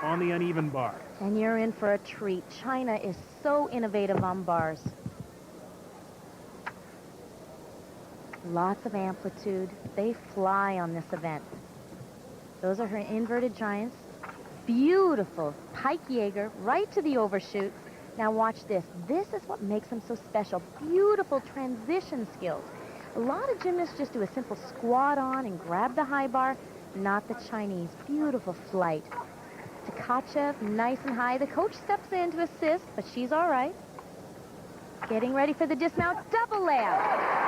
on the uneven bar. And you're in for a treat. China is so innovative on bars. Lots of amplitude. They fly on this event. Those are her inverted giants. Beautiful pike Jaeger right to the overshoot. Now watch this. This is what makes them so special. Beautiful transition skills. A lot of gymnasts just do a simple squat on and grab the high bar. Not the Chinese. Beautiful flight. Tkachev, nice and high. The coach steps in to assist, but she's all right. Getting ready for the dismount. Double layout.